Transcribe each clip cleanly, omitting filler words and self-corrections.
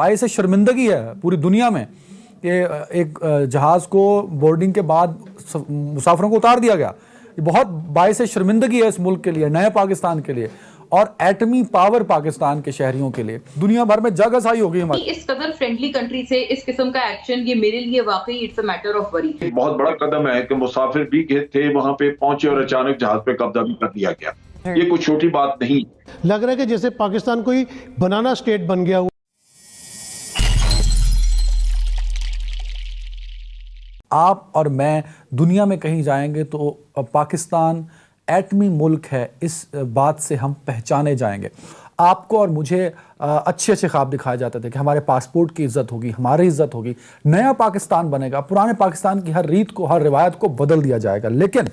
बाइस शर्मिंदगी है पूरी दुनिया में कि एक जहाज़ को बोर्डिंग के बाद मुसाफिरों को उतार दिया गया। ये बहुत बाइस शर्मिंदगी है इस मुल्क के लिए, नए पाकिस्तान के लिए और एटमी पावर पाकिस्तान के शहरियों के लिए। दुनिया भर में जगहसाई हो गई हमारी। इस कदर फ्रेंडली कंट्री से इस किस्म का एक्शन ये मेरे लिए वाकई it's a matter of worry. एक बहुत बड़ा कदम है कि मुसाफिर भी थे वहां पे पहुंचे और अचानक जहाज पे कब्जा भी कर लिया गया। ये कोई छोटी बात नहीं। लग रहा है कि जैसे पाकिस्तान कोई बनाना स्टेट बन गया। आप और मैं दुनिया में कहीं जाएंगे तो पाकिस्तान एटमी मुल्क है, इस बात से हम पहचाने जाएंगे। आपको और मुझे अच्छे अच्छे ख्वाब दिखाए जाते थे कि हमारे पासपोर्ट की इज्जत होगी, हमारी इज्जत होगी, नया पाकिस्तान बनेगा, पुराने पाकिस्तान की हर रीत को, हर रिवायत को बदल दिया जाएगा। लेकिन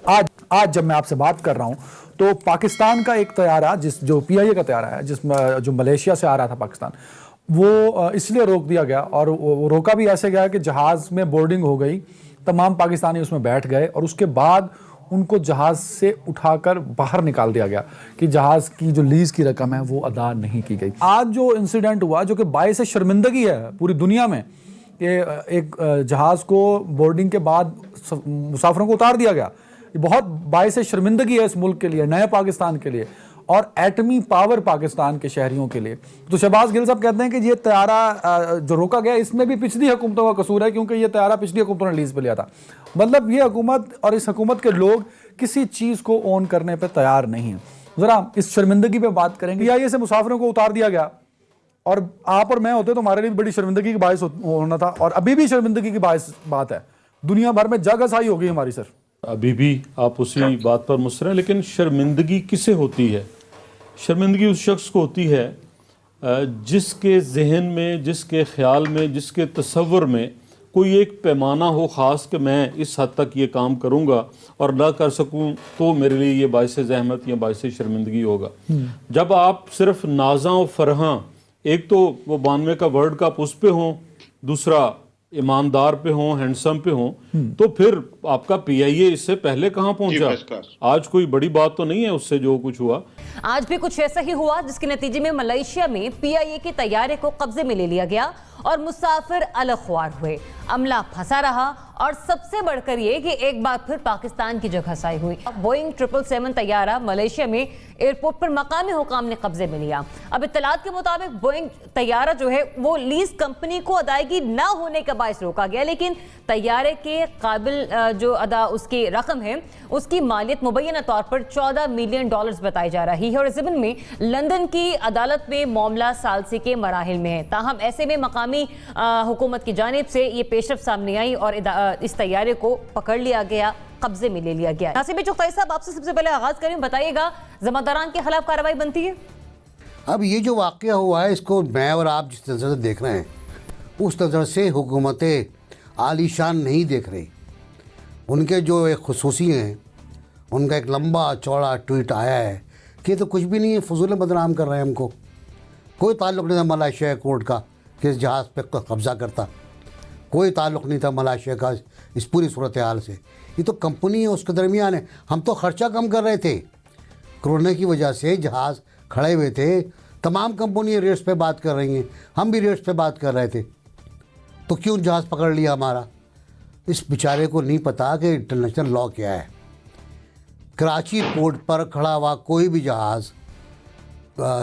आज जब मैं आपसे बात कर रहा हूं तो पाकिस्तान का एक तैयारा जो PIA का तैयारा है, जो मलेशिया से आ रहा था पाकिस्तान, वो इसलिए रोक दिया गया और वो रोका भी ऐसे गया कि जहाज में बोर्डिंग हो गई, तमाम पाकिस्तानी उसमें बैठ गए और उसके बाद उनको जहाज से उठाकर बाहर निकाल दिया गया कि जहाज की जो लीज की रकम है वो अदा नहीं की गई। आज जो इंसिडेंट हुआ जो कि बाइस शर्मिंदगी है पूरी दुनिया में कि एक जहाज को बोर्डिंग के बाद मुसाफिरों को उतार दिया गया, ये बहुत बाइस शर्मिंदगी है इस मुल्क के लिए, नए पाकिस्तान के लिए और एटमी पावर पाकिस्तान के शहरियों के लिए। तो शहबाज गिल साहब कहते हैं कि ये तैयारा जो रोका गया इसमें भी पिछली हुकूमतों का कसूर है, क्योंकि ये तैयारा पिछली हुकूमतों ने लीज पे लिया था। मतलब ये हुकूमत और इस हुकूमत के लोग किसी चीज़ को ओन करने पर तैयार नहीं है। ज़रा इस शर्मिंदगी पे बात करेंगे। PIA से मुसाफिरों को उतार दिया गया और आप और मैं होते तो हमारे लिए बड़ी शर्मिंदगी की बायस होना था और अभी भी शर्मिंदगी की बात है। दुनिया भर में जगहसाई हो गई हमारी। सर अभी भी आप उसी बात पर मुस्तर हैं, लेकिन शर्मिंदगी किसे होती है? शर्मिंदगी उस शख्स को होती है जिसके जहन में, जिसके ख्याल में, जिसके तसव्वुर में कोई एक पैमाना हो ख़ास कि मैं इस हद तक ये काम करूँगा और ना कर सकूँ तो मेरे लिए ये बाइस ज़हमत या बाइस शर्मिंदगी होगा। जब आप सिर्फ नाज़ा और फरहां, एक तो वो 92 का वर्ल्ड कप उस पे हों, दूसरा ईमानदार पे हों, हैंडसम पे हों, तो फिर आपका PIA इससे पहले कहाँ पहुंचा? आज कोई बड़ी बात तो नहीं है उससे जो कुछ हुआ। आज भी कुछ ऐसा ही हुआ जिसके नतीजे में मलेशिया में PIA के तैयारे को कब्जे में ले लिया गया और मुसाफिर अलग ख्वार हुए, अमला फंसा रहा और सबसे बढ़कर ये कि एक बार फिर पाकिस्तान की जगहसाई हुई। बोइंग 777 तैयारा मलेशिया में एयरपोर्ट पर मकामी हुकाम ने कब्जे में लिया। अब इत्तलात के मुताबिक बोइंग तैयारा जो है वो लीज कंपनी को अदायगी ना होने का बायस रोका गया, लेकिन तैयारे के काबिल जो अदा उसकी रकम है उसकी मालियत मुबैना तौर पर $14 मिलियन बताई जा रही है और इस ज़िम्न में लंदन की अदालत में मामला सालसी के मराहिल में है। ताहम ऐसे में मकामी हुकूमत की जानिब से ये पेशरफ सामने आई और इस तैयारे को पकड़ लिया गया, कब्जे में ले लिया गया। नासिर चुगताई साहब, आपसे सबसे पहले आगाज करें, बताइएगा ज़िम्मेदारान के खिलाफ कार्रवाई बनती है? अब ये जो वाक़या हुआ है इसको मैं और आप जिस नज़र से देख रहे हैं उस नज़र से हुकूमतें आलीशान नहीं देख रही। उनके जो एक खुसूसी हैं, उनका एक लंबा चौड़ा ट्वीट आया है कि तो कुछ भी नहीं है, फजूल बदनाम कर रहे हैं हमको। कोई ताल्लुक़ नहीं था मलेशिया कोर्ट का कि इस जहाज़ पे कब्ज़ा करता, कोई ताल्लुक़ नहीं था मलेशिया का इस पूरी सूरत हाल से। ये तो कंपनी है, उसके दरमियान है। हम तो ख़र्चा कम कर रहे थे, कोरोना की वजह से जहाज़ खड़े हुए थे, तमाम कंपनियाँ रेट्स पे बात कर रही हैं, हम भी रेट्स पे बात कर रहे थे, तो क्यों जहाज़ पकड़ लिया हमारा? इस बेचारे को नहीं पता कि इंटरनेशनल लॉ क्या है। कराची पोर्ट पर खड़ा हुआ कोई भी जहाज़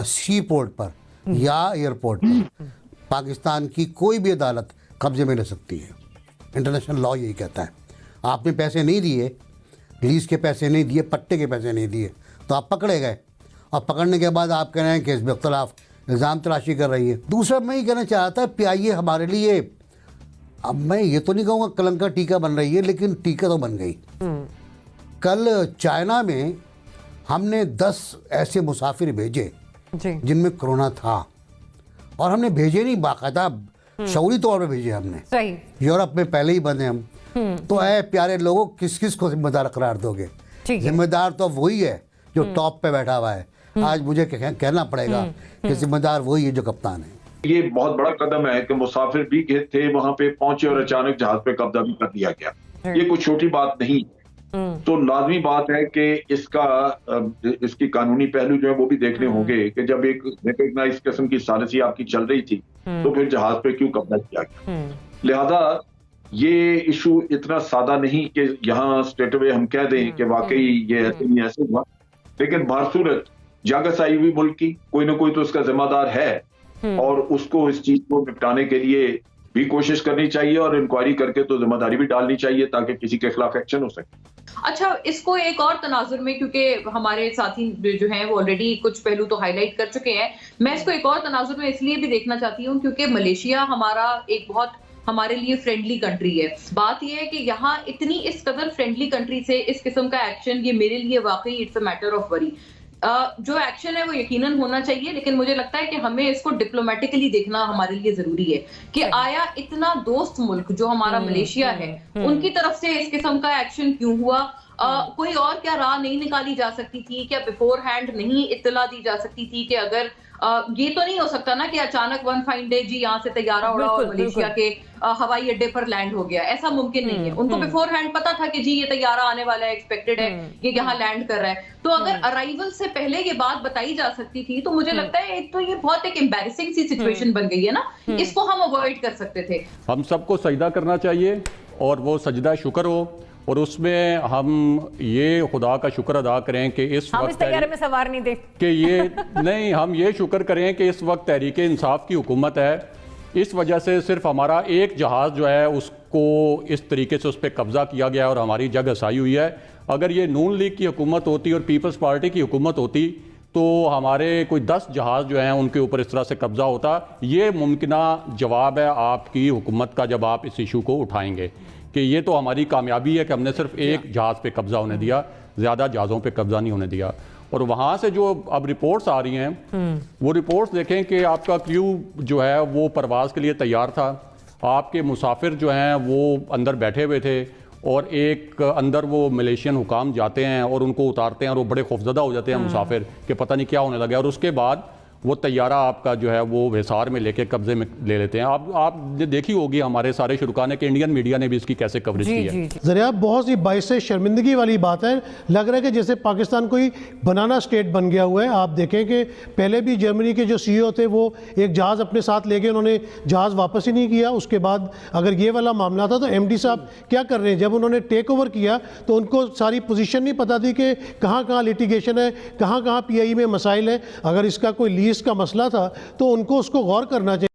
सी पोर्ट पर या एयरपोर्ट पर पाकिस्तान की कोई भी अदालत कब्जे में ले सकती है। इंटरनेशनल लॉ यही कहता है। आपने पैसे नहीं दिए, लीज़ के पैसे नहीं दिए, पट्टे के पैसे नहीं दिए, तो आप पकड़े गए और पकड़ने के बाद आप कह रहे हैं कि इसके खिलाफ इल्ज़ाम तराशी कर रही है। दूसरा मैं ये कहना चाहता है PIA हमारे लिए, अब मैं ये तो नहीं कहूँगा कलंक का टीका बन रही है, लेकिन टीका तो बन गई। कल चाइना में हमने 10 ऐसे मुसाफिर भेजे जिनमें कोरोना था और हमने भेजे नहीं, बाकायदा शऊरी तौर पे भेजे हमने। सही। यूरोप में पहले ही बंद हैं हम। तो ऐ प्यारे लोगों, किस किस को जिम्मेदार करार दोगे? जिम्मेदार तो वही है जो टॉप पे बैठा हुआ है। आज मुझे कहना पड़ेगा कि जिम्मेदार वही है जो कप्तान है। ये बहुत बड़ा कदम है कि मुसाफिर भी थे वहां पे पहुंचे और अचानक जहाज पे कब्जा भी कर लिया गया। ये कोई छोटी बात नहीं। तो लाजमी बात है कि इसकी कानूनी पहलू जो है वो भी देखने होंगे कि जब एक इस किस्म की साजिश आपकी चल रही थी तो फिर जहाज पे क्यों कब्जा किया गया। लिहाजा ये इशू इतना सादा नहीं कि यहाँ स्ट्रेट अवे हम कह दें कि वाकई ये ऐसे हुआ, लेकिन बहरसूरत जागस आई हुई मुल्क की कोई ना कोई तो उसका जिम्मेदार है और उसको इस चीज को निपटाने के लिए भी कोशिश करनी चाहिए और इंक्वायरी करके तो जिम्मेदारी भी डालनी चाहिए ताकि किसी के खिलाफ एक्शन हो सके। अच्छा, इसको एक और तनाजुर में, क्योंकि हमारे साथी जो हैं वो ऑलरेडी कुछ पहलू तो हाईलाइट कर चुके हैं, मैं इसको एक और तनाजुर में इसलिए भी देखना चाहती हूँ क्योंकि मलेशिया हमारा एक बहुत हमारे लिए फ्रेंडली कंट्री है। बात यह है कि यहाँ इतनी इस कदर फ्रेंडली कंट्री से इस किस्म का एक्शन, ये मेरे लिए वाकई it's a matter of worry. जो एक्शन है वो यकीनन होना चाहिए, लेकिन मुझे लगता है कि हमें इसको डिप्लोमेटिकली देखना हमारे लिए जरूरी है कि आया इतना दोस्त मुल्क जो हमारा मलेशिया है उनकी तरफ से इस किस्म का एक्शन क्यों हुआ। कोई और क्या राह नहीं निकाली जा सकती थी, क्या बिफोर हैंड नहीं इत्तला दी जा सकती थी कि अगर ये तो नहीं हो सकता ना कि अचानक वन फाइन डे जी यहाँ से तैयारा उड़ा और मलेशिया के हवाई अड्डे पर लैंड हो गया, ऐसा मुमकिन नहीं है। उनको बिफोर हैंड पता था कि जी ये तैयारा आने वाला है, एक्सपेक्टेड है ये यहाँ लैंड कर रहा है। तो अगर अराइवल से पहले ये बात बताई जा सकती थी तो मुझे लगता है एक तो ये बहुत एक एम्बैरेसिंग सी सिचुएशन बन गई है ना, इसको हम अवॉइड कर सकते थे। हम सबको सजदा करना चाहिए और वो सजदा शुक्र हो और उसमें हम ये खुदा का शुक्र अदा करें कि इस हम वक्त इस तैयारे में सवार नहीं थे कि ये नहीं, हम ये शुक्र करें कि इस वक्त तहरीक इंसाफ की हुकूमत है। इस वजह से सिर्फ हमारा एक जहाज़ जो है उसको इस तरीके से उस पर कब्ज़ा किया गया और हमारी जग हसाई हुई है। अगर ये नून लीग की हुकूमत होती और पीपल्स पार्टी की हुकूमत होती तो हमारे कोई 10 जहाज़ जो हैं उनके ऊपर इस तरह से कब्ज़ा होता। ये मुमकिना जवाब है आपकी हुकूमत का जब आप इस इशू को उठाएंगे कि ये तो हमारी कामयाबी है कि हमने सिर्फ एक जहाज़ पे कब्ज़ा होने दिया, ज़्यादा जहाज़ों पे कब्ज़ा नहीं होने दिया। और वहाँ से जो अब रिपोर्ट्स आ रही हैं वो रिपोर्ट्स देखें कि आपका क्रू जो है वो परवाज़ के लिए तैयार था, आपके मुसाफिर जो हैं वो अंदर बैठे हुए थे और एक अंदर वो मलेशियन हुकाम जाते हैं और उनको उतारते हैं और वो बड़े खौफजदा हो जाते हैं मुसाफिर कि पता नहीं क्या होने लगा, और उसके बाद वो तैयारा आपका जो है वो हिसार में लेके कब्जे में ले लेते हैं। आप देखी होगी हमारे सारे शुरुकाने के इंडियन मीडिया ने भी इसकी कैसे कवरेज की है। ज़रिया बहुत सी बाइस से शर्मिंदगी वाली बात है। लग रहा है कि जैसे पाकिस्तान कोई बनाना स्टेट बन गया हुआ है। आप देखें कि पहले भी जर्मनी के जो CEO थे वो एक जहाज़ अपने साथ ले गए, उन्होंने जहाज़ वापस ही नहीं किया। उसके बाद अगर ये वाला मामला था तो MD साहब क्या कर रहे हैं, जब उन्होंने टेक ओवर किया तो उनको सारी पोजीशन नहीं पता थी कि कहाँ कहाँ लिटिगेशन है, कहाँ कहाँ PIE में मसाइल है। अगर इसका कोई लीज का मसला था तो उनको उसको गौर करना चाहिए।